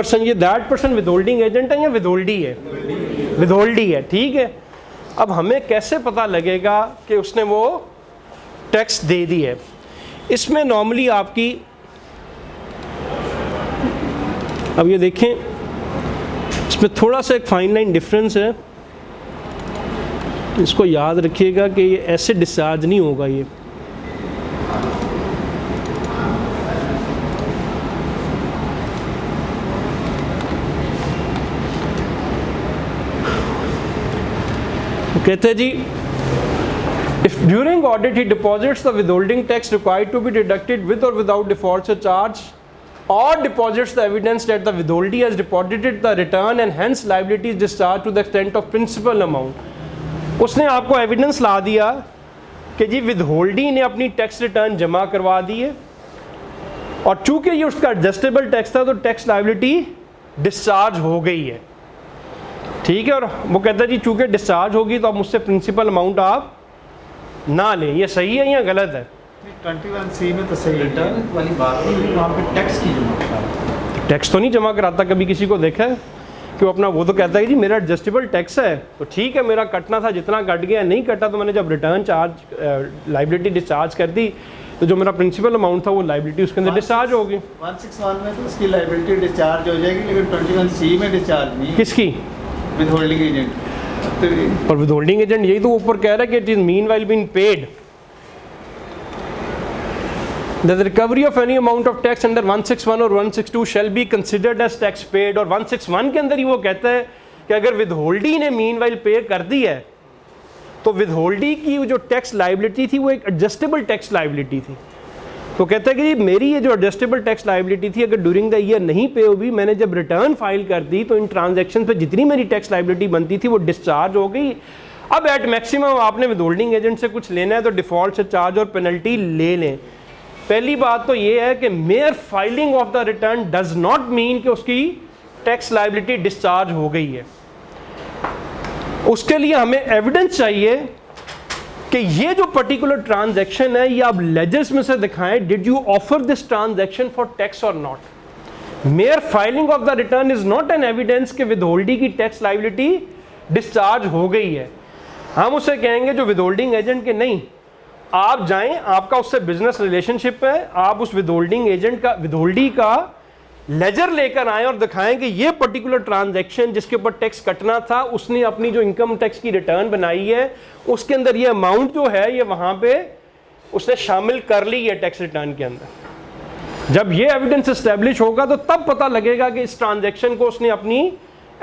Person, ये that person withholding agent है या विदहोल्डी है? विदहोल्डी है, ठीक है। अब हमें कैसे पता लगेगा कि उसने वो टैक्स दे दी है? इसमें नॉर्मली आपकी, अब ये देखें, इसमें थोड़ा सा एक फाइन लाइन डिफरेंस है, इसको याद रखिएगा कि ये ऐसे डिस्चार्ज नहीं होगा। ये कहते हैं जी, if during audit he deposits the withholding tax required to be deducted with और without default charge, or deposits the evidence that the withholdee has deposited the return and hence liability is discharged to the extent of principal amount। उसने आपको evidence ला दिया कि जी विदहोल्डी ने अपनी tax return जमा करवा दी है और चूंकि ये उसका एडजस्टेबल टैक्स था तो टैक्स लायबिलिटी डिस्चार्ज हो गई है, ठीक है। और वो कहता है जी चूंकि डिस्चार्ज होगी तो अब मुझसे प्रिंसिपल अमाउंट आप ना लें। ये सही है या गलत है? 21C में तो सही रिटर्न वाली बात नहीं, वहाँ पे टैक्स की जमा कराता, टैक्स तो नहीं जमा कराता। कभी किसी को देखा है कि वो अपना, वो तो कहता है कि जी मेरा एडजस्टेबल टैक्स है तो ठीक है, मेरा कटना था जितना कट गया, नहीं कटा तो मैंने जब रिटर्न चार्ज लाइबिलिटी डिस्चार्ज कर दी तो जो मेरा प्रिंसिपल अमाउंट था वो लाइबिलिटी उसके अंदर डिस्चार्ज होगी। 161 में तो उसकी लाइबिलिटी डिस्चार्ज हो जाएगी, लेकिन 21C में डिस्चार्ज नहीं। किसकी? Withholding agent. और विदहोल्डिंग एजेंट यही तो ऊपर कह रहा है कि it is meanwhile being paid that the recovery of any amount of tax under 161 or 162 shall be considered as tax paid। और 161 के अंदर ही वो कहता है कि अगर विदहोल्डी ने मीनवाइल पे कर दी है तो विदहोल्डी की जो टैक्स लाइबिलिटी थी वो एक एडजस्टेबल टैक्स लाइबिलिटी थी। तो कहता है कि मेरी ये जो एडजस्टेबल टैक्स लाइबिलिटी थी अगर ड्यूरिंग द ईयर नहीं पे हुई, मैंने जब रिटर्न फाइल कर दी तो इन ट्रांजैक्शन पे जितनी मेरी टैक्स लाइबिलिटी बनती थी वो डिस्चार्ज हो गई। अब एट मैक्सिमम आपने विदहोल्डिंग एजेंट से कुछ लेना है तो डिफॉल्ट से चार्ज और पेनल्टी ले लें। पहली बात तो ये है कि mayor filing of the return does not mean कि उसकी टैक्स लायबिलिटी डिस्चार्ज हो गई है। उसके लिए हमें एविडेंस चाहिए कि ये जो पर्टिकुलर ट्रांजैक्शन है ये आप लेजर्स में से दिखाएं, did you offer this transaction for tax और not. Mere filing of the return is not an evidence कि विदहोल्डी की टैक्स लायबिलिटी डिस्चार्ज हो गई है। हम उसे कहेंगे जो विदहोल्डिंग एजेंट के नहीं, आप जाएं, आपका उससे बिजनेस रिलेशनशिप है, आप उस विदहोल्डिंग एजेंट का, विदहोल्डी का लेजर लेकर आएं और दिखाएं कि ये पर्टिकुलर ट्रांजैक्शन जिसके ऊपर टैक्स कटना था उसने अपनी जो इनकम टैक्स की रिटर्न बनाई है उसके अंदर ये अमाउंट जो है ये वहां पे उसने शामिल कर ली है टैक्स रिटर्न के अंदर। जब ये एविडेंस एस्टेब्लिश होगा तो तब पता लगेगा कि इस ट्रांजैक्शन को उसने अपनी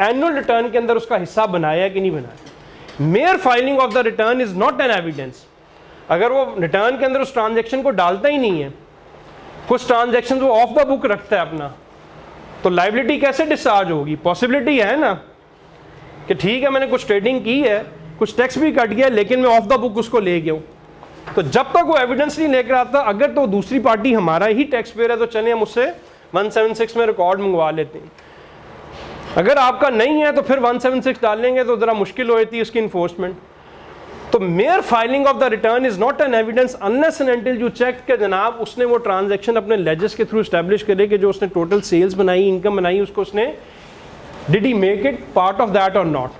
एनुअल रिटर्न के अंदर उसका हिस्सा बनाया कि नहीं बनाया। Mayor filing of the return is not an evidence. अगर वो रिटर्न के अंदर उस ट्रांजैक्शन को डालता ही नहीं है, कुछ ट्रांजैक्शन वो ऑफ द बुक रखता है अपना, तो लायबिलिटी कैसे डिस्चार्ज होगी? पॉसिबिलिटी है ना कि ठीक है मैंने कुछ ट्रेडिंग की है, कुछ टैक्स भी कट गया लेकिन मैं ऑफ द बुक उसको ले गया हूँ। तो जब तक वो एविडेंस नहीं लेकर आता, अगर तो दूसरी पार्टी हमारा ही टैक्स पेयर है तो चलिए हम उससे 176 में रिकॉर्ड मंगवा लेते हैं। अगर आपका नहीं है तो फिर 176 डालेंगे तो ज़रा मुश्किल हो जाती है उसकी इन्फोर्समेंट। तो mere filing of the return is not an evidence unless and until you check के जनाब उसने वो ट्रांजैक्शन अपने लेजर्स के थ्रू एस्टैब्लिश करे कि जो उसने टोटल सेल्स बनाई, इनकम बनाई, उसको उसने did he make it part of that और नॉट।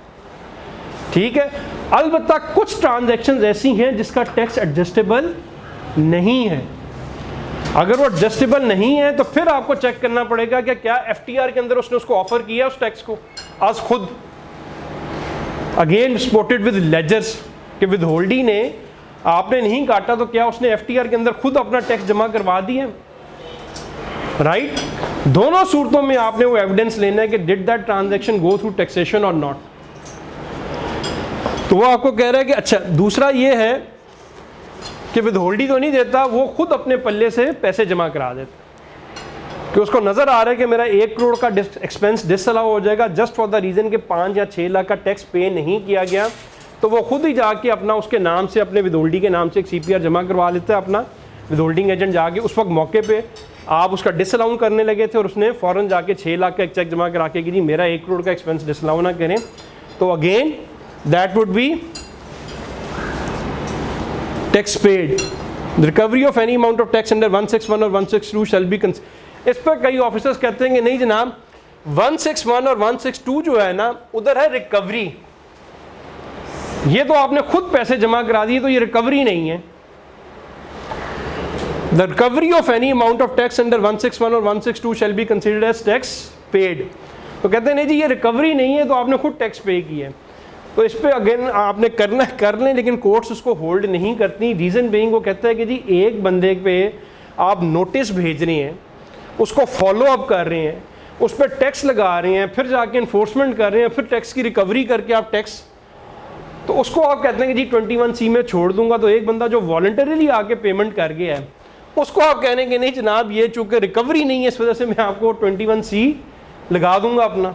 ठीक है, अलबत्ता कुछ ट्रांजैक्शंस ऐसी हैं जिसका टैक्स एडजस्टेबल नहीं है। अगर वो एडजस्टेबल नहीं है तो फिर आपको चेक करना पड़ेगा कि क्या एफटीआर के अंदर उसने उसको ऑफर किया उस टैक्स को आज खुद, अगेन सपोर्टेड विद लेजर्स कि विदहोल्डी ने आपने नहीं काटा तो क्या उसने एफटीआर के अंदर खुद अपना टैक्स जमा करवा दिया, राइट। दोनों सूरतों में आपने वो एविडेंस लेना है कि did that transaction go through taxation और नॉट। तो वो आपको कह रहा है कि अच्छा, दूसरा ये है कि विदहोल्डी तो नहीं देता, वो खुद अपने पल्ले से पैसे जमा करा देता कि उसको नजर आ रहा है कि मेरा 1 करोड़ का एक्सपेंस डिसअलाउ हो जाएगा जस्ट फॉर द रीजन कि 5 या 6 लाख का टैक्स पे नहीं किया गया, तो वो खुद ही जाके अपना उसके नाम से, अपने विदहोल्डी के नाम से एक सीपीआर जमा करवा लेता है। अपना विदहोल्डिंग एजेंट जाके उस वक्त मौके पे आप उसका डिसअलाउ करने लगे थे और उसने फ़ौरन जाके 6 लाख का एक चेक जमा करा के कि जी मेरा 1 करोड़ का एक्सपेंस डिसअलाउ ना करें, तो again that would be tax paid. Recovery of any amount of tax under 161 और 162 शैल बी। इस पर कई ऑफिसर्स कहते हैं कि नहीं जनाब, 161 और 162 जो है ना, उधर है रिकवरी। ये तो आपने खुद पैसे जमा करा दिए, तो ये रिकवरी नहीं है। The recovery of any amount of tax under 161 और 162 shall be considered as tax paid. तो कहते हैं नहीं जी ये रिकवरी नहीं है, तो आपने खुद टैक्स पे किया है। तो इस पे अगेन आपने करना कर लें, लेकिन कोर्ट्स उसको होल्ड नहीं करती। रीज़न बीइंग वो कहता है कि जी एक बंदे पे आप नोटिस भेज रहे हैं, उसको फॉलो अप कर रहे हैं, उस पर टैक्स लगा रहे हैं, फिर जाके इन्फोर्समेंट कर रहे हैं, फिर टैक्स की रिकवरी करके आप टैक्स, तो उसको आप कहते हैं कि जी 21C में छोड़ दूंगा। तो एक बंदा जो वॉलंटरीली आके पेमेंट कर गया है, उसको आप कहने के नहीं जनाब ये चूँकि रिकवरी नहीं है, इस वजह से मैं आपको 21C लगा दूंगा अपना।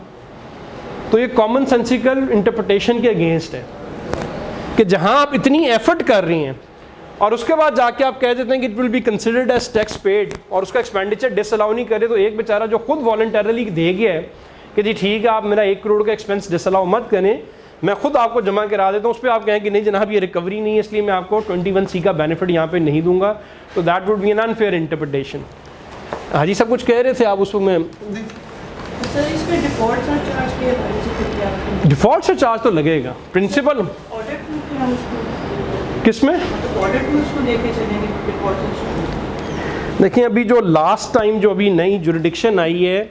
तो ये कॉमन सेंसिकल इंटरप्रिटेशन के अगेंस्ट है कि जहां आप इतनी एफर्ट कर रही हैं और उसके बाद जाके आप कह देते हैं कि it will be considered as tax paid, और उसका एक्सपेंडिचर डिसअलाउ नहीं करे, तो एक बेचारा जो खुद वॉलंटरली दे गया है कि जी ठीक है आप मेरा 1 करोड़ का एक्सपेंस डिसअलाउ मत करें, मैं खुद आपको जमा करा देता हूँ, उस पर आप कहें कि नहीं जनाब ये रिकवरी नहीं है, इसलिए मैं आपको 21C का बेनिफिट यहाँ पे नहीं दूंगा। तो that would be an unfair interpretation. हाँ जी, सब कुछ कह रहे थे आप उस में। सर इस पे डिफॉल्ट चार्ज के बारे में कुछ क्या? डिफॉल्ट से चार्ज तो लगेगा प्रिंसिपल ऑडिट में हम उसको किस में, ऑडिट में उसको लेके चलेंगे डिफॉल्ट से। देखिए अभी जो लास्ट टाइम जो अभी नई जुरिडिक्शन आई है,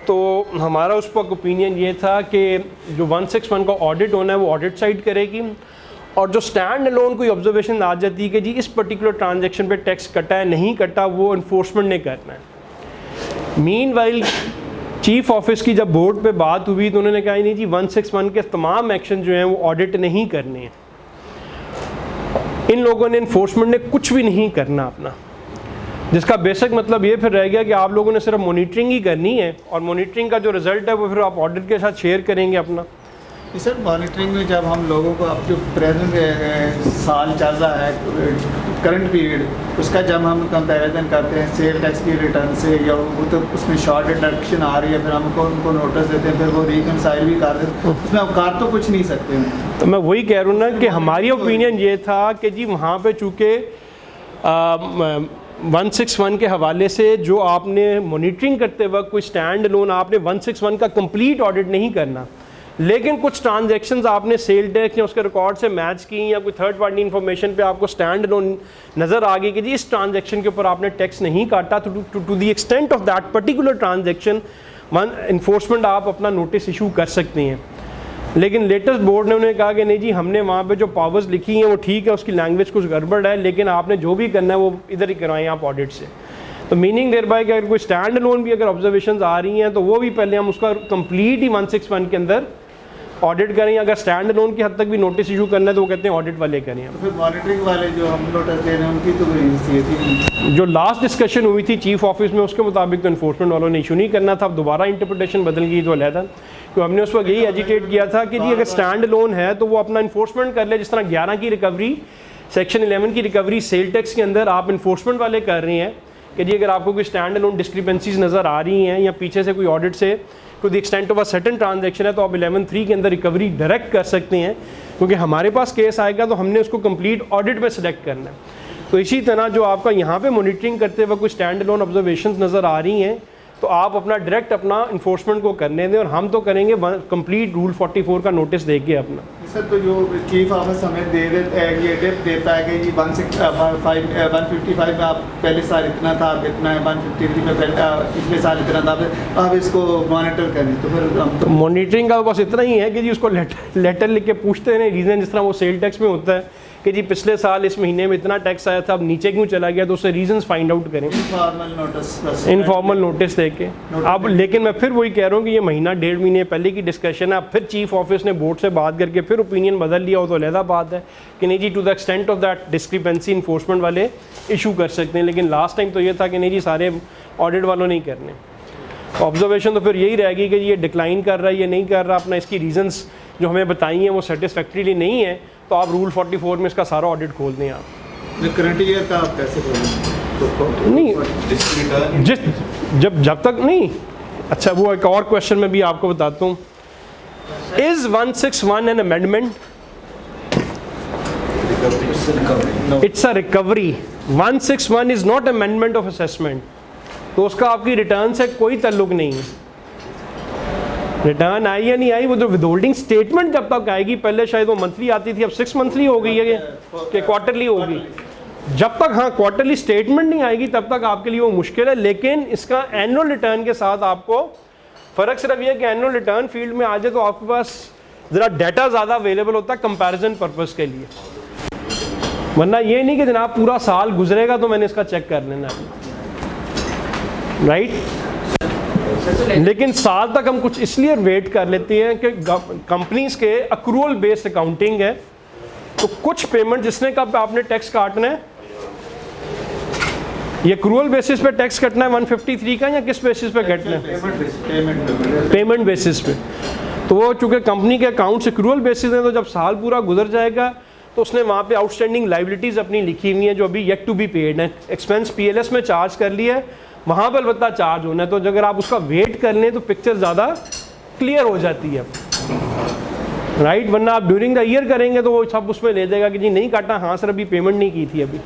तो हमारा उस पर ओपिनियन ये था कि जो 161 का ऑडिट होना है वो ऑडिट साइड करेगी, और जो स्टैंड अलोन कोई ऑब्जर्वेशन आ जाती है कि जी इस पर्टिकुलर ट्रांजैक्शन पे टैक्स कटा है नहीं कटा, वो इन्फोर्समेंट ने करना है। मीनवाइल चीफ ऑफिस की जब बोर्ड पे बात हुई तो उन्होंने कहा नहीं जी 161 के तमाम एक्शन जो हैं वो ऑडिट नहीं करने हैं, इन लोगों ने इन्फोर्समेंट ने कुछ भी नहीं करना अपना, जिसका बेसिक मतलब ये फिर रह गया कि आप लोगों ने सिर्फ मॉनिटरिंग ही करनी है, और मॉनिटरिंग का जो रिजल्ट है वो फिर आप ऑडिट के साथ शेयर करेंगे अपना। सर मॉनिटरिंग में जब हम लोगों को अब जो प्रेजेंट साल चल रहा है करंट पीरियड, उसका जब हम कंपैरिजन करते हैं सेल टैक्स की रिटर्न से, या वो तो उसमें शॉर्ट डिडक्शन आ रही है, फिर हमको उनको नोटिस देते हैं, फिर वो रिकनसाइल भी कर देते हैं, उसमें हम कर तो कुछ नहीं सकते। तो मैं वही कह रहा हूँ ना कि हमारी ओपिनियन ये था कि जी वहाँ पे चूँकि 161 के हवाले से जो आपने मॉनिटरिंग करते वक्त कोई स्टैंड लोन आपने 161 का कंप्लीट ऑडिट नहीं करना, लेकिन कुछ ट्रांजैक्शंस आपने सेल टैक्स या उसके रिकॉर्ड से मैच की, या कोई थर्ड पार्टी इन्फॉर्मेशन पे आपको स्टैंड लोन नज़र आ गई कि जी इस ट्रांजैक्शन के ऊपर आपने टैक्स नहीं काटा, तो to the extent of that particular transaction enforcement आप अपना नोटिस इशू कर सकते हैं। लेकिन लेटेस्ट बोर्ड ने उन्हें कहा कि नहीं जी हमने वहाँ पे जो पावर्स लिखी हैं वो ठीक है, उसकी लैंग्वेज कुछ गड़बड़ है, लेकिन आपने जो भी करना है वो इधर ही करवाएं आप ऑडिट से। तो मीनिंग देर बाय कि अगर कोई स्टैंड लोन भी अगर ऑब्जर्वेशंस आ रही हैं तो वो भी पहले हम उसका कंप्लीट ही 161 के अंदर ऑडिट करें। अगर स्टैंड लोन की हद तक भी नोटिस इशू करना है तो वो कहते हैं ऑडिट वाले करें। तो फिर मॉनिटरिंग वाले जो हम नोटिस दे रहे हैं उनकी तो ये थी जो लास्ट डिस्कशन हुई थी चीफ ऑफिस में, उसके मुताबिक तो इन्फोर्समेंट वालों ने इशू नहीं करना था। अब दोबारा इंटरप्रिटेशन बदल गई तो अलहदा, तो हमने उस वक्त यही एजिटेट किया था कि जी अगर स्टैंड लोन है तो वो अपना इन्फोर्समेंट कर ले, जिस तरह 11 की रिकवरी, सेक्शन 11 की रिकवरी सेल टैक्स के अंदर आप इन्फोर्समेंट वाले कर रहे हैं कि जी अगर आपको कोई स्टैंड लोन डिस्क्रिपेंसीज नज़र आ रही हैं या पीछे से कोई ऑडिट से to the extent of a certain transaction है तो आप 11(3) के अंदर रिकवरी डायरेक्ट कर सकते हैं, क्योंकि हमारे पास केस आएगा तो हमने उसको कंप्लीट ऑडिट में सेलेक्ट करना है। तो इसी तरह जो आपका यहाँ पे मॉनिटरिंग करते वक्त कोई स्टैंड लोन ऑब्जर्वेशंस नज़र आ रही हैं तो आप अपना डायरेक्ट अपना इन्फोर्समेंट को करने दें, और हम तो करेंगे कंप्लीट रूल 44 का नोटिस देके अपना। सर तो जो चीफ ऑफिस हमें दे ये डिप देता है कि जी 155 में आप पहले साल इतना था, अब इतना है, 153 में पिछले साल इतना था, अब इसको मॉनिटर करें, तो फिर हम तो मॉनिटरिंग का बस इतना ही है कि जी उसको लेटर लिख के पूछते हैं रीज़न, जिस तरह वो सेल टैक्स में होता है कि जी पिछले साल इस महीने में इतना टैक्स आया था, अब नीचे क्यों चला गया, तो उससे रीजंस फाइंड आउट करें इनफॉर्मल नोटिस देके। अब लेकिन मैं फिर वही कह रहा हूँ कि ये महीना 1.5 महीने पहले की डिस्कशन है। अब फिर चीफ ऑफिस ने बोर्ड से बात करके फिर ओपिनियन बदल लिया हो तो अलहदा बात है कि नहीं जी to the extent of that discrepancy enforcement वाले इशू कर सकते हैं। लेकिन लास्ट टाइम तो ये था कि नहीं जी सारे ऑडिट वालों नहीं करने। ऑब्जर्वेशन तो फिर यही रहेगी कि ये डिक्लाइन कर रहा है, ये नहीं कर रहा, अपना इसकी रीजंस जो हमें बताई हैं वो सेटिस्फैक्ट्रीली नहीं है, तो आप रूल 44 में इसका सारा ऑडिट खोल दें। आप करंट ईयर का आप कैसे खोलें? नहीं जब तक नहीं। अच्छा वो एक और क्वेश्चन में भी आपको बताता हूँ, is 161 an amendment? It's a recovery. 161 is not amendment of assessment, तो उसका आपकी रिटर्न से कोई ताल्लुक नहीं है। रिटर्न आई या नहीं आई, वो जो विदहोल्डिंग स्टेटमेंट जब तक आएगी, पहले शायद वो मंथली आती थी, अब 6 मंथली हो गई है कि क्वार्टरली होगी। जब तक हाँ क्वार्टरली स्टेटमेंट नहीं आएगी तब तक आपके लिए वो मुश्किल है। लेकिन इसका एनुअल रिटर्न के साथ आपको फ़र्क सिर्फ ये है कि एनुअल रिटर्न फील्ड में आ जाए तो आपके पास ज़रा डाटा ज़्यादा अवेलेबल होता है कंपैरिजन पर्पस के लिए, वरना ये नहीं कि जनाब पूरा साल गुजरेगा तो मैंने इसका चेक कर लेना है, राइट। लेकिन साल तक हम कुछ इसलिए वेट कर लेते हैं कि कंपनीज के अक्रूवल बेस्ड अकाउंटिंग है, तो कुछ पेमेंट जिसने कब आपने टैक्स काटना है, ये अक्रूवल बेसिस पे टैक्स कटना है 153 का, या किस बेसिस पे कटना है? पेमेंट बेसिस पे। तो वो चूँकि कंपनी के अकाउंट्स अक्रूवल बेसिस हैं, तो जब साल पूरा गुजर जाएगा तो उसने वहाँ पे आउटस्टैंडिंग लाइबिलिटीज़ अपनी लिखी हुई हैं जो अभी येट टू बी पेड हैं, एक्सपेंस पीएलएस में चार्ज कर लिया है, वहाँ पर अलबत्ता चार्ज होना है। तो अगर आप उसका वेट कर लें तो पिक्चर ज़्यादा क्लियर हो जाती है, राइट। वरना आप ड्यूरिंग द ईयर करेंगे तो वो सब उसमें ले जाएगा कि जी नहीं काटा, हाँ सर अभी पेमेंट नहीं की थी, अभी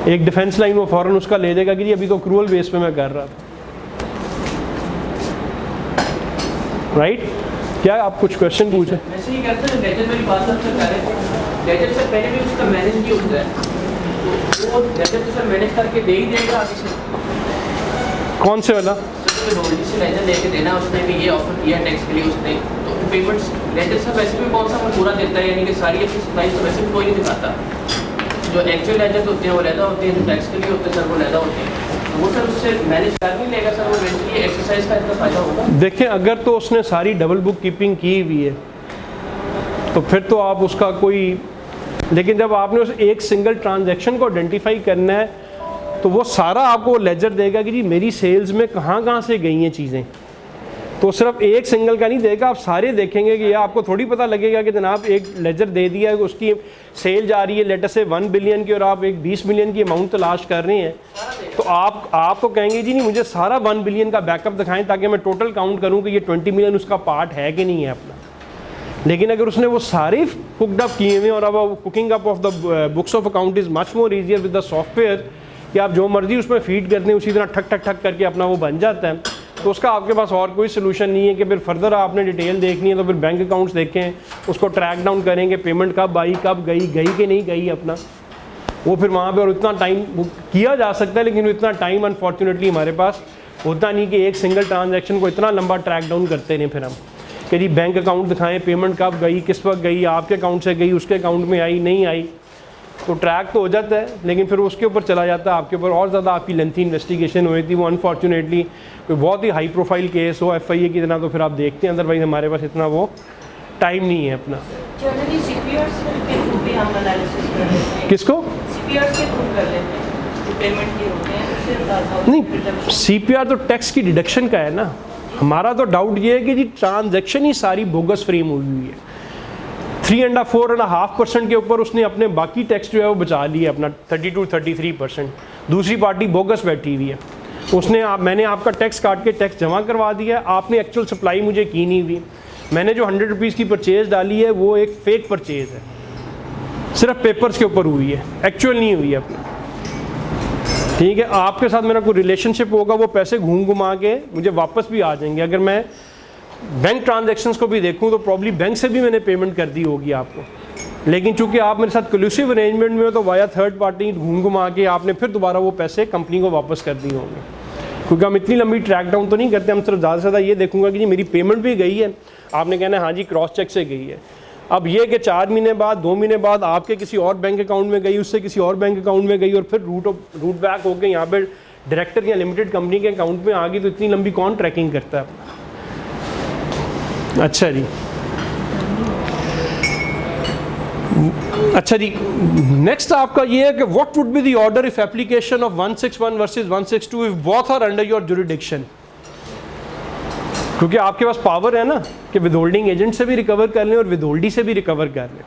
एक डिफेंस लाइन वो फ़ौरन उसका ले जाएगा कि जी अभी तो अक्रूवल बेस पे मैं कर रहा था, राइट। क्या आप कुछ क्वेश्चन पूछे? वैसे ही करते हैं, लेजर वाली बात आप कर रहे थे, लेजर से पहले भी उसका मैनेज नहीं होता है, तो वो लेजर तो सर मैनेज करके दे ही देगा आगे से। कौन से वाला? सर तो से लेजर लेके देना उसने भी ये ऑफर किया टैक्स के लिए उसने, तो पेमेंट्स लेजर से वैसे भी कौन सा पूरा देता है, यानी कि सारी अपनी सप्लाई तो वैसे भी कोई नहीं दिखाता। जो एक्चुअल लेजर होते हैं वो लहदा होते हैं, जो टैक्स के लिए होते हैं सर वो लहदा होते हैं, वो सर उससे मैनेज कर नहीं लेगा सर, वो इवेंचुअली एक्सरसाइज का इतना फायदा होगा। देखें अगर तो उसने सारी डबल बुक कीपिंग की हुई है तो फिर तो आप उसका कोई, लेकिन जब आपने उस एक सिंगल ट्रांजैक्शन को आइडेंटिफाई करना है तो वो सारा आपको लेजर देगा कि जी मेरी सेल्स में कहाँ कहाँ से गई हैं चीज़ें, तो सिर्फ एक सिंगल का नहीं देगा, आप सारे देखेंगे कि ये आपको थोड़ी पता लगेगा कि जनाब एक लेजर दे दिया है, उसकी सेल जा रही है लेटर से 1 बिलियन की और आप एक 20 मिलियन की अमाउंट तलाश कर रहे हैं, तो आप तो कहेंगे जी नहीं मुझे सारा 1 बिलियन का बैकअप दिखाएं ताकि मैं टोटल काउंट करूं कि ये 20 मिलियन उसका पार्ट है कि नहीं है अपना। लेकिन अगर उसने वो सारे कुकड अप किए हुए और अब cooking up of the books of account is much more easier with the software कि आप जो मर्जी उसमें फीड करते हैं उसी तरह ठक ठक ठक करके अपना वो बन जाता है, तो उसका आपके पास और कोई सोल्यूशन नहीं है कि फिर फर्दर आपने डिटेल देखनी है तो फिर बैंक अकाउंट्स देखें, उसको ट्रैक डाउन करेंगे पेमेंट कब आई कब गई कि नहीं गई अपना, वो फिर वहाँ पे और इतना टाइम किया जा सकता है, लेकिन इतना टाइम अनफॉर्चुनेटली हमारे पास होता नहीं कि एक सिंगल ट्रांजैक्शन को इतना लंबा ट्रैक डाउन करते रहें फिर हम कि जी बैंक अकाउंट दिखाएं, पेमेंट कब गई, किस वक्त गई, आपके अकाउंट से गई, उसके अकाउंट में आई नहीं आई, तो ट्रैक तो हो जाता है लेकिन फिर उसके ऊपर चला जाता है, आपके ऊपर और ज़्यादा आपकी लेंथी इन्वेस्टिगेशन हुई थी, वो अनफॉर्चुनेटली कोई बहुत ही हाई प्रोफाइल केस हो FIA की तरह तो फिर आप देखते हैं, अदरवाइज हमारे पास इतना वो टाइम नहीं है अपना। जनरली CPRs के थ्रू भी हम एनालिसिस कर लेते हैं। किसको? CPRs के थ्रू कर लेते हैं, जो पेमेंट के होते हैं उससे अंदाजा होता है। नहीं, CPR तो टैक्स की डिडक्शन का है ना, हमारा तो डाउट ये है कि जी ट्रांजैक्शन ही सारी बोगस फ्रेम हुई हुई है, 3.5% के ऊपर उसने अपने बाकी टैक्स जो है वो बचा लिया अपना 32-33%, दूसरी पार्टी बोगस बैठी हुई है, उसने मैंने आपका टैक्स काट के टैक्स जमा करवा दिया, आपने एक्चुअल सप्लाई मुझे की नहीं हुई, मैंने जो 100 रुपीज़ की परचेज़ डाली है वो एक फेक परचेज़ है, सिर्फ पेपर्स के ऊपर हुई है, एक्चुअल नहीं हुई है अपनी, ठीक है। आपके साथ मेरा कोई रिलेशनशिप होगा, वो पैसे घूम घुमा के मुझे वापस भी आ जाएंगे, अगर मैं बैंक ट्रांजैक्शंस को भी देखूं तो प्रॉब्ली बैंक से भी मैंने पेमेंट कर दी होगी आपको, लेकिन चूंकि आप मेरे साथ कलूसिव अरेंजमेंट में हो तो वाया थर्ड पार्टी घूम घुमा के आपने फिर दोबारा वो पैसे कंपनी को वापस कर दिए होंगे, क्योंकि हम इतनी लंबी ट्रैक डाउन तो नहीं करते, हम सिर्फ ज़्यादा से ज़्यादा ये देखूंगा कि जी मेरी पेमेंट भी गई है, आपने कहना है हाँ जी क्रॉस चेक से गई है। अब ये कि 4 महीने बाद 2 महीने बाद आपके किसी और बैंक अकाउंट में गई, उससे किसी और बैंक अकाउंट में गई और फिर रूट बैक होकर यहाँ पर डायरेक्टर या लिमिटेड कंपनी के अकाउंट में आ गई, तो इतनी लंबी कौन ट्रैकिंग करता है। अच्छा जी, अच्छा जी, नेक्स्ट आपका ये है कि what would be the order if application of 161 versus 162 if both are under your jurisdiction, क्योंकि आपके पास पावर है ना कि विदहोल्डिंग एजेंट से भी रिकवर कर लें और विदहोल्डी से भी रिकवर कर लें,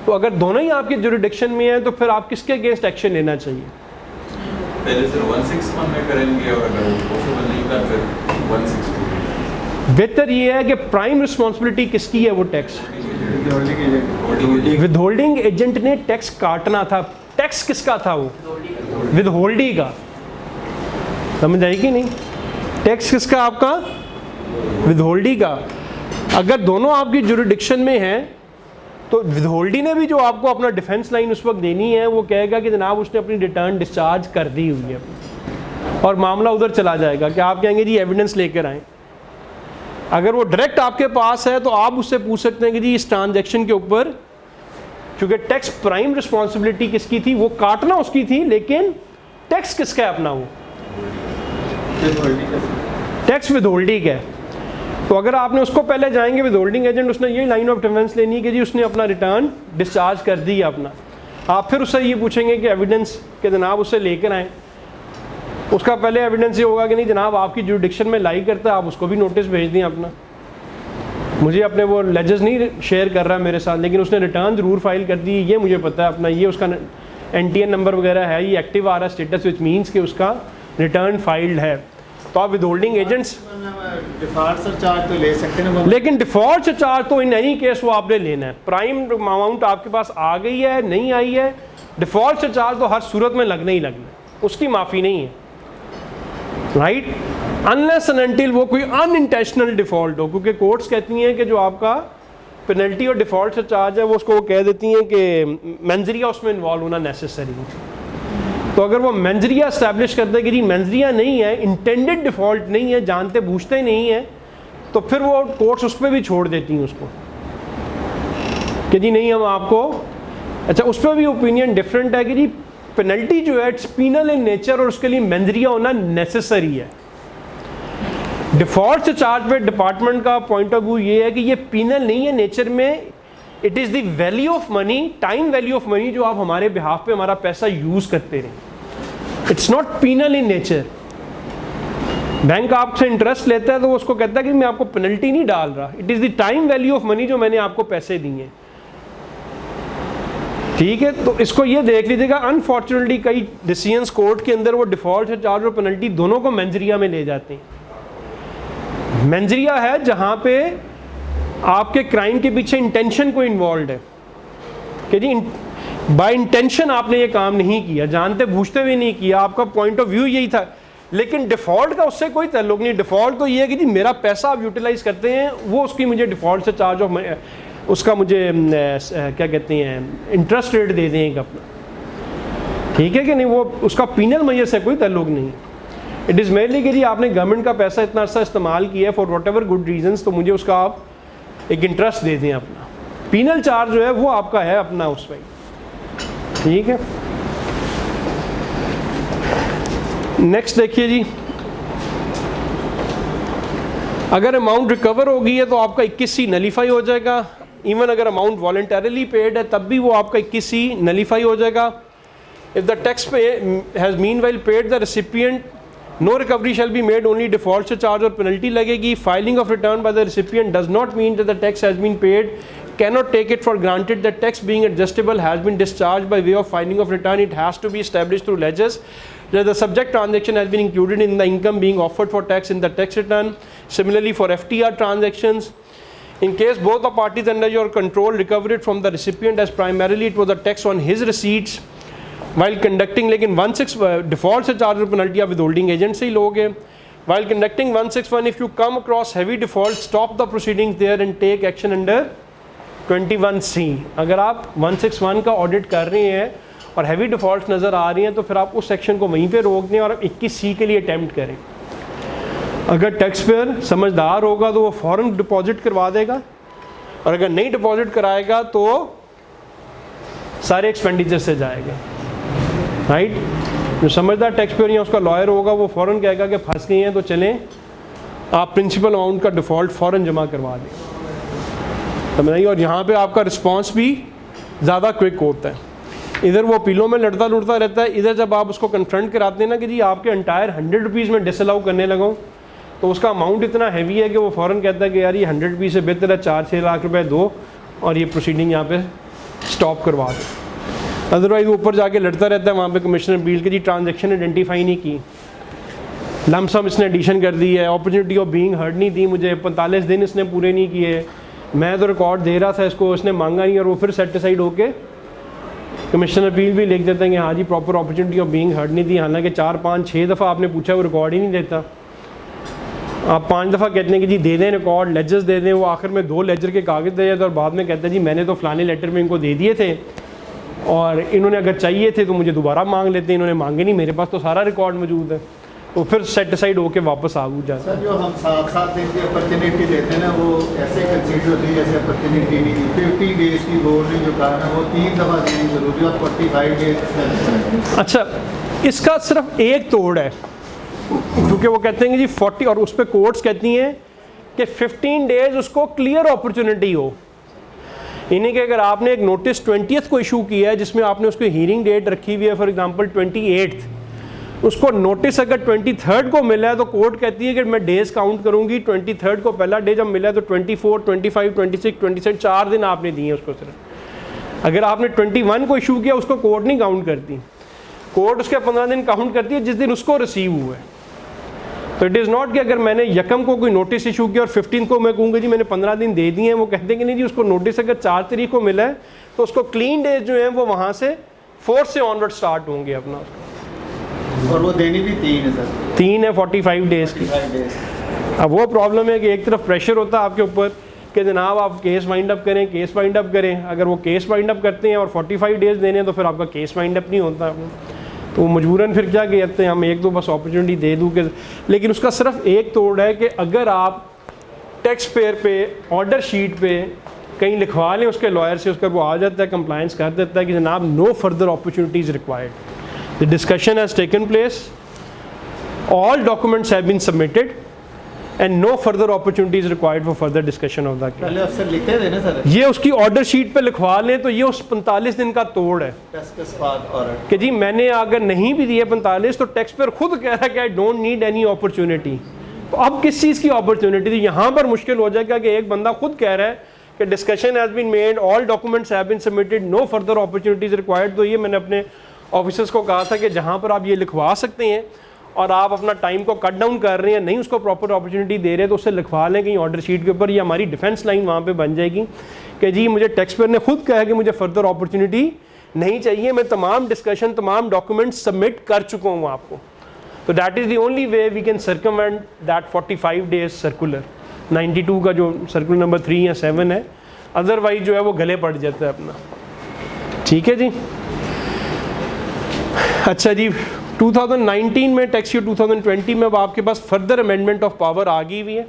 तो अगर दोनों ही आपके जुरिडिक्शन में हैं तो फिर आप किसके अगेंस्ट एक्शन लेना चाहिए? पहले सिर्फ 161 में करेंगे और अगर पॉसिबल नहीं था फिर 162। बेहतर ये है कि प्राइम रिस्पॉन्सिबिलिटी किसकी है, वो टैक्स विदहोल्डिंग एजेंट ने टैक्स काटना था, टैक्स किसका था, वो विदहोल्डी का, समझ आई कि नहीं? टैक्स किसका आपका विदहोल्डी का, अगर दोनों आपकी जुरिडिक्शन में हैं तो विदहोल्डी ने भी जो आपको अपना डिफेंस लाइन उस वक्त देनी है वो कहेगा कि जनाब उसने अपनी रिटर्न डिस्चार्ज कर दी हुई है, और मामला उधर चला जाएगा कि आप कहेंगे जी एविडेंस लेकर आएँ। अगर वो डायरेक्ट आपके पास है तो आप उससे पूछ सकते हैं कि जी इस ट्रांजैक्शन के ऊपर, क्योंकि टैक्स प्राइम रिस्पॉन्सिबिलिटी किसकी थी, वो काटना उसकी थी, लेकिन टैक्स किसका है अपना, वो टैक्स विदहोल्डिंग है। तो अगर आपने उसको पहले जाएंगे विदहोल्डिंग एजेंट, उसने ये लाइन ऑफ डिफेंस लेनी है कि जी उसने अपना रिटर्न डिस्चार्ज कर दी है अपना। आप फिर उससे ये पूछेंगे कि एविडेंस के जनाब उससे लेकर आएँ। उसका पहले एविडेंस ये होगा कि नहीं जनाब आपकी जुरिडिक्शन में लाई करता है, आप उसको भी नोटिस भेज दें अपना। मुझे अपने वो लेजेस नहीं शेयर कर रहा है मेरे साथ, लेकिन उसने रिटर्न ज़रूर फाइल कर दी, ये मुझे पता है अपना, ये उसका NTN नंबर वगैरह है, ये एक्टिव आ रहा है स्टेटस, विच मीन्स कि उसका रिटर्न फाइल्ड है। तो आप विदहोल्डिंग एजेंट्स डिफॉल्ट सरचार्ज तो ले सकते हैं, लेकिन डिफॉल्ट चार्ज तो इन एनी केस वो आपने लेना है। प्राइम अमाउंट आपके पास आ गई है नहीं आई है, डिफॉल्ट चार्ज तो हर सूरत में लगना ही लगना है, उसकी माफ़ी नहीं है, राइट, अनलेस एंड अनटिल वो कोई अनइंटेंशनल डिफॉल्ट हो, क्योंकि कोर्ट्स कहती हैं कि जो आपका पेनल्टी और डिफॉल्ट चार्ज है वो उसको वो कह देती हैं कि मेंजरिया उसमें इन्वॉल्व होना नेसेसरी है। तो अगर वो मेंजरिया इस्टेब्लिश कर दे कि जी मेंजरिया नहीं है, इंटेंडेड डिफॉल्ट नहीं है, जानते बूझते नहीं है, तो फिर वो कोर्ट्स उस पर भी छोड़ देती हैं उसको कि जी नहीं हम आपको, अच्छा उस पर भी ओपिनियन डिफरेंट है कि जी पेनल्टी जो है इट्स पीनल इन नेचर और उसके लिए मेंजरिया होना नेसेसरी है। डिफॉल्ट चार्ज पे डिपार्टमेंट का पॉइंट ऑफ व्यू ये है कि ये पीनल नहीं है नेचर में, it is the value of money, time value of money जो आप हमारे बिहाफ पे हमारा पैसा यूज़ करते रहें, it's not penal in nature. Bank आपसे इंटरेस्ट लेता है तो वो उसको कहता है कि मैं आपको पेनल्टी नहीं डाल रहा, it is the time value of money जो मैंने आपको पैसे दिए, ठीक है। तो इसको ये देख लीजिएगा, अनफॉर्चुनेटली कई डिसीजंस कोर्ट के अंदर वो डिफॉल्ट चार्ज और पेनल्टी दोनों को मेंजरिया में ले जाते हैं। मेंजरिया है जहाँ पे आपके क्राइम के पीछे इंटेंशन को इन्वॉल्व है कि जी बाय इंटेंशन आपने ये काम नहीं किया, जानते बूझते भी नहीं किया, आपका पॉइंट ऑफ व्यू यही था, लेकिन डिफ़ॉल्ट का उससे कोई ताल्लुक नहीं। डिफ़ॉल्ट तो ये है कि जी मेरा पैसा आप यूटिलाइज करते हैं, वो उसकी मुझे डिफ़ॉल्ट से चार्ज ऑफ उसका मुझे क्या कहते हैं इंटरेस्ट रेट दे दें एक अपना, ठीक है कि नहीं, वो उसका पीनल मजर से कोई ताल्लुक नहीं। इट इज़ मेनली कि जी आपने गवर्नमेंट का पैसा इतना अर्सा इस्तेमाल किया है for whatever good reasons, तो मुझे उसका आप एक इंटरेस्ट दे दें अपना। पीनल चार्ज जो है वो आपका है अपना उस पर, ठीक है। नेक्स्ट देखिए जी, अगर अमाउंट रिकवर हो गई है तो आपका 21C नलीफाई हो जाएगा। इवन अगर अमाउंट वॉलंटरली पेड है तब भी वो आपका 21C नलीफाई हो जाएगा। If the tax pay has meanwhile paid the recipient, no recovery shall be made, only default से चार्ज और पेनल्टी लगेगी। Filing of return by the recipient does not mean that the tax has been paid, cannot take it for granted that tax being adjustable has been discharged by way of filing of return. It has to be established through ledgers that the subject transaction has been included in the income being offered for tax in the tax return. Similarly for FTR transactions, in case both the parties under your control recovered it from the recipient as primarily it was a tax on his receipts while conducting, लेकिन 16 default से charge और penalty आप withholding agent से ही लोगे। While conducting 161, if you come across heavy default, stop the proceedings there and take action under 21C। अगर आप 161 का audit कर रहे हैं और हैवी डिफ़ॉल्ट नज़र आ रही हैं तो फिर आप उस सेक्शन को वहीं पे रोक दें और 21C के लिए अटैम्प्ट करें। अगर टैक्स पेयर समझदार होगा तो वो फ़ौरन डिपॉजिट करवा देगा, और अगर नहीं डिपॉजिट कराएगा तो सारे एक्सपेंडिचर से जाएगा, राइट। जो समझदार टैक्स पेयर या उसका लॉयर होगा वो फ़ौरन कहेगा कि फंस गए हैं तो चलें आप प्रिंसिपल अमाउंट का डिफ़ॉल्ट फ़ौरन जमा करवा दें, समझाइए। और यहाँ पे आपका रिस्पांस भी ज़्यादा क्विक होता है। इधर वो अपीलों में लड़ता लुड़ता रहता है, इधर जब आप उसको कन्फ्रंट कराते हैं ना कि जी आपके एंटायर 100 रुपीज़ में डिसअलाउ करने लगाऊँ, तो उसका अमाउंट इतना हैवी है कि वो फ़ौरन कहता है कि यार ये 100 रुपीज़ से बेहतर है 4-6 लाख रुपए दो और ये प्रोसीडिंग यहाँ पे स्टॉप करवा दो। अदरवाइज़ वो ऊपर जाके लड़ता रहता है वहाँ पे कमिश्नर अपील के, जी ट्रांजेक्शन आइडेंटिफाई नहीं की, लमसम इसने एडिशन कर दी है, अपॉर्चुनिटी ऑफ बीइंग हर्ड नहीं दी मुझे, 45 दिन इसने पूरे नहीं किए, मैं तो रिकॉर्ड दे रहा था इसको, इसने मांगा नहीं, और वो फिर सेटिसाइड होके कमिश्नर अपील भी लिख देते हैं कि हाँ जी proper opportunity of being heard नहीं दी, हालांकि 4-5-6 दफ़ा आपने पूछा वो रिकॉर्ड ही नहीं देता। आप 5 दफ़ा कहते हैं कि जी दे दें रिकॉर्ड, लेजर्स दे दें, वो आखिर में 2 लेजर के कागज़ दे जाते और बाद में कहते हैं जी मैंने तो फ़लाने लेटर में इनको दे दिए थे और इन्होंने अगर चाहिए थे तो मुझे दोबारा मांग लेते, इन्होंने मांगे नहीं, मेरे पास तो सारा रिकॉर्ड मौजूद है। तो फिर सेटिसाइड होके वापस आ जाता सर जो हम 7 दिन की अपॉर्चुनिटी देते हैं ना, वो ऐसे कंसीडर होती है जैसे अपॉर्चुनिटी नहीं दी। 50 डेज़ की बोर्ड ने जो कहा ना, वो 3 दफ़ा देनी जरूरी है, 45 डेज। अच्छा, इसका सिर्फ एक तोड़ है, क्योंकि वो कहते हैं कि जी 40 और उस पर कोर्ट्स कहती हैं कि 15 डेज़ उसको क्लियर अपॉर्चुनिटी हो। इन्हीं के अगर आपने एक नोटिस 20th को इशू किया है जिसमें आपने उसकी हीयरिंग डेट रखी हुई है फॉर एग्जांपल 28th, उसको नोटिस अगर 23rd को मिला है तो कोर्ट कहती है कि मैं डेज़ काउंट करूंगी, 23rd को पहला डे जब मिला है तो 24, 25, 26, 27 4 दिन आपने दिए उसको सिर्फ। अगर आपने 21 को इशू किया उसको कोर्ट नहीं काउंट करती, कोर्ट उसके 15 दिन काउंट करती है जिस दिन उसको रिसीव हुआ है। तो इट इज़ नॉट कि अगर मैंने यकम को कोई नोटिस इशू किया और 15 को मैं कहूँगा जी मैंने 15 दिन दे दिए हैं, वो कहते हैं कि नहीं जी उसको नोटिस अगर 4 तारीख को मिला है तो उसको क्लीन डेज जो हैं वो वहाँ से 4 से ऑनवर्ड स्टार्ट होंगे अपना, और वो देनी भी 3 है सर, 3 है 45 डेज़ की। 45 डेज। अब वो प्रॉब्लम है कि एक तरफ प्रेशर होता है आपके ऊपर कि जनाब आप केस वाइंड अप करें, केस वाइंड अप करें। अगर वो केस वाइंड अप करते हैं और 45 डेज़ देने हैं तो फिर आपका केस वाइंड अप नहीं होता, तो मजबूरन फिर क्या कहते हैं हम एक दो बस अपॉर्चुनिटी दे दूँ कि, लेकिन उसका सिर्फ एक तोड़ है कि अगर आप टैक्स पेयर पे ऑर्डर शीट पे कहीं लिखवा लें उसके लॉयर से, उसका वो आ जाता है कंप्लाइंस कर देता है कि जनाब no further opportunities required, the discussion has taken place, all documents have been submitted and no further opportunities required for further discussion of the case. पहले अफसर लिखते थे ना सर, ये उसकी ऑर्डर शीट पे लिखवा लें तो ये उस 45 दिन का तोड़ है डिस्कस बाद ऑर्डर कि जी मैंने अगर नहीं भी दिए 45 तो टैक्स पेयर खुद कह रहा है कि I don't need any opportunity. तो अब किस चीज़ की अपॉर्चुनिटी थी, यहाँ पर मुश्किल हो जाएगा कि एक बंदा खुद कह रहा है कि discussion has been made, all documents have been submitted, no further opportunities required. तो ये मैंने अपने ऑफिसर्स को कहा था कि जहाँ पर आप ये लिखवा सकते हैं और आप अपना टाइम को कट डाउन कर रहे हैं, नहीं उसको प्रॉपर अपॉर्चुनिटी दे रहे तो उससे लिखवा लें कहीं ऑर्डर शीट के ऊपर, ये हमारी डिफेंस लाइन वहाँ पे बन जाएगी कि जी मुझे टैक्स पेयर ने खुद कहा कि मुझे फर्दर अपॉर्चुनिटी नहीं चाहिए, मैं तमाम डिस्कशन तमाम डॉक्यूमेंट्स सबमिट कर चुका हूँ आपको। तो that is the only way we can circumvent that 45 days circular 92 का जो सर्कुलर नंबर 3 या 7 है, अदरवाइज जो है वो गले पड़ जाता है अपना। ठीक है जी। अच्छा जी, 2019 में टैक्स ईयर 2020 में अब आपके पास फर्दर अमेंडमेंट ऑफ पावर आ गई हुई है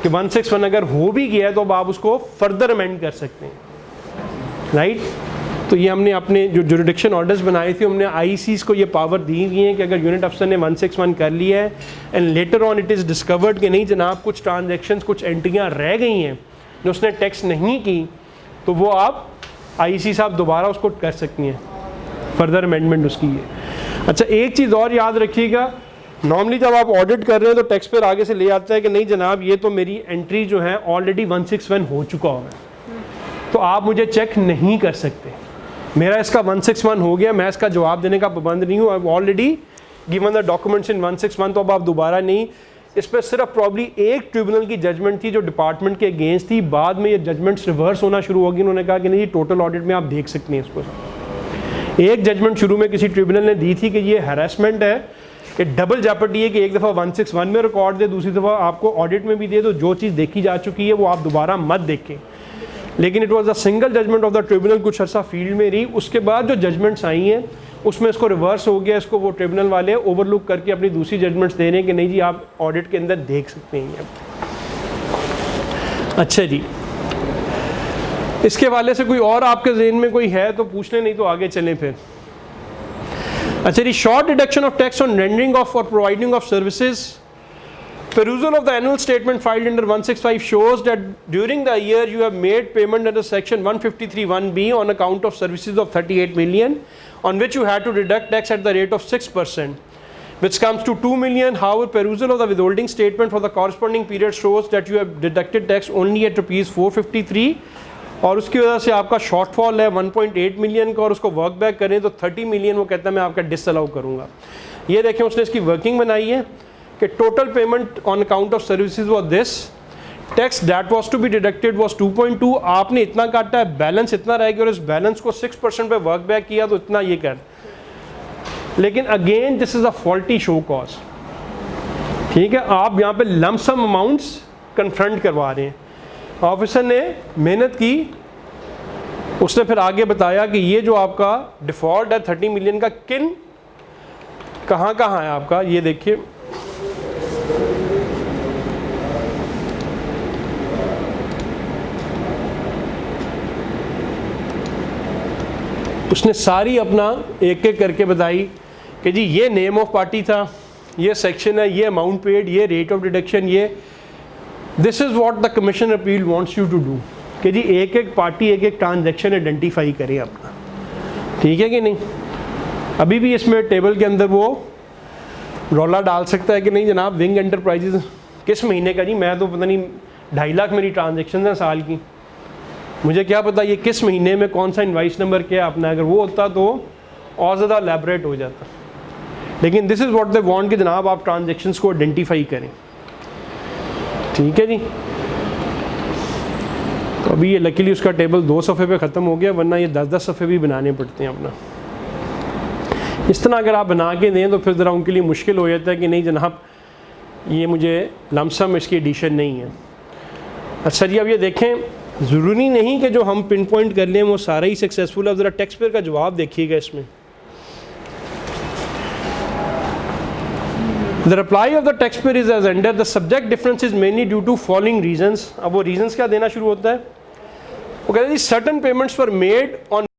कि 161 अगर हो भी गया है तो अब आप उसको फर्दर अमेंड कर सकते हैं, राइट। तो ये हमने अपने जो जुरिडिक्शन ऑर्डर्स बनाए थे हमने आईसीस को ये पावर दी हुई है कि अगर यूनिट अफसर ने 161 कर लिया है and later on it is discovered कि नहीं जनाब कुछ ट्रांजेक्शन्स कुछ एंट्रियाँ रह गई हैं जो उसने टैक्स नहीं की, तो वो आप आईसी साहब दोबारा उसको कर सकती हैं, फर्दर अमेंडमेंट उसकी है। अच्छा, एक चीज़ और याद रखिएगा, नॉर्मली जब आप ऑडिट कर रहे हैं तो टैक्स पेयर आगे से ले आता है कि नहीं जनाब ये तो मेरी एंट्री जो है ऑलरेडी 161 हो चुका होगा, तो आप मुझे चेक नहीं कर सकते, मेरा इसका 161 हो गया, मैं इसका जवाब देने का पाबंद नहीं हूँ, I already given the documents in 161, तो अब आप दोबारा नहीं। इस पर सिर्फ प्रॉब्ली एक ट्रिब्यूनल की जजमेंट थी जो डिपार्टमेंट के अगेंस्ट थी, बाद में ये जजमेंट्स रिवर्स होना शुरू होगी, उन्होंने कहा कि नहीं टोटल ऑडिट में आप देख सकते हैं इसको। एक जजमेंट शुरू में किसी ट्रिब्यूनल ने दी थी कि ये हैरेसमेंट है, कि डबल जेपर्डी है कि एक दफ़ा 161 में रिकॉर्ड दे, दूसरी दफ़ा आपको ऑडिट में भी दे, तो जो चीज़ देखी जा चुकी है वो आप दोबारा मत देखें। लेकिन it was a single judgment of the tribunal, कुछ अर्सा फील्ड में रही, उसके बाद जो जजमेंट्स आई हैं उसमें इसको रिवर्स हो गया, इसको वो ट्रिब्यूनल वाले ओवरलुक करके अपनी दूसरी जजमेंट्स दे रहे हैं कि नहीं जी आप ऑडिट के अंदर देख सकते हैं। अच्छा जी, इसके वाले से कोई और आपके ज़हन में कोई है तो पूछ लें, नहीं तो आगे चलें फिर। अच्छा जी, short deduction of tax on rendering of और providing of services. Perusal of the annual statement filed under 165 shows that during the year you have made payment under section 153(1)(b) on account of services of 38 million, on which you had to deduct tax at the rate of 6%, which comes to 2 million. However, perusal of the withholding statement for the corresponding period shows that you have deducted tax only at rupees 453, और उसकी वजह से आपका shortfall है 1.8 million का, और उसको work back करें तो 30 मिलियन वो कहता है मैं आपका डिसअलाउ करूँगा। ये देखें उसने इसकी वर्किंग बनाई है कि total payment on account of services was this, tax that was to be deducted was 2.2, आपने इतना काटा है, बैलेंस इतना रह गया और इस बैलेंस को 6% पे वर्क बैक किया तो इतना ये कर। लेकिन again this is a faulty show cause, ठीक है, आप यहाँ पे लमसम अमाउंट्स कन्फ्रंट करवा रहे हैं। ऑफिसर ने मेहनत की, उसने फिर आगे बताया कि ये जो आपका डिफ़ॉल्ट है 30 मिलियन का कहाँ कहाँ है आपका, ये देखिए उसने सारी अपना एक एक करके बताई कि जी ये नेम ऑफ पार्टी था, ये सेक्शन है, ये अमाउंट पेड, ये रेट ऑफ डिडक्शन, ये this is what the commission appeal wants you to do कि जी एक एक पार्टी एक एक ट्रांजैक्शन आइडेंटिफाई करें अपना, ठीक है कि नहीं। अभी भी इसमें टेबल के अंदर वो रौला डाल सकता है कि नहीं जनाब विंग एंटरप्राइजेज किस महीने का, जी मैं तो पता नहीं 2.5 लाख मेरी ट्रांजैक्शन है साल की, मुझे क्या पता ये किस महीने में कौन सा इनवाइस नंबर क्या अपना, अगर वो होता तो और ज़्यादा एलैबोरेट हो जाता। लेकिन this is what they want कि जनाब आप ट्रांजैक्शंस को आइडेंटिफाई करें, ठीक है जी। तो अभी ये लकीली उसका टेबल 2 सफ़े पे ख़त्म हो गया, वरना ये 10-10 सफ़े भी बनाने पड़ते हैं अपना। इस तरह अगर आप बना के दें तो फिर ज़रा उनके लिए मुश्किल हो जाता है कि नहीं जनाब ये मुझे लमसम इसकी एडिशन नहीं है। अच्छा जी, अब ये देखें, ज़रूरी नहीं कि जो हम पिन पॉइंट कर लें वो सारा ही सक्सेसफुल है। ज़रा टैक्स पेयर का जवाब देखिएगा इसमें। The reply of the taxpayer is as under the subject difference is mainly due to following reasons। अब वो reasons क्या देना शुरू होता है, वो कहते हैं certain payments were made on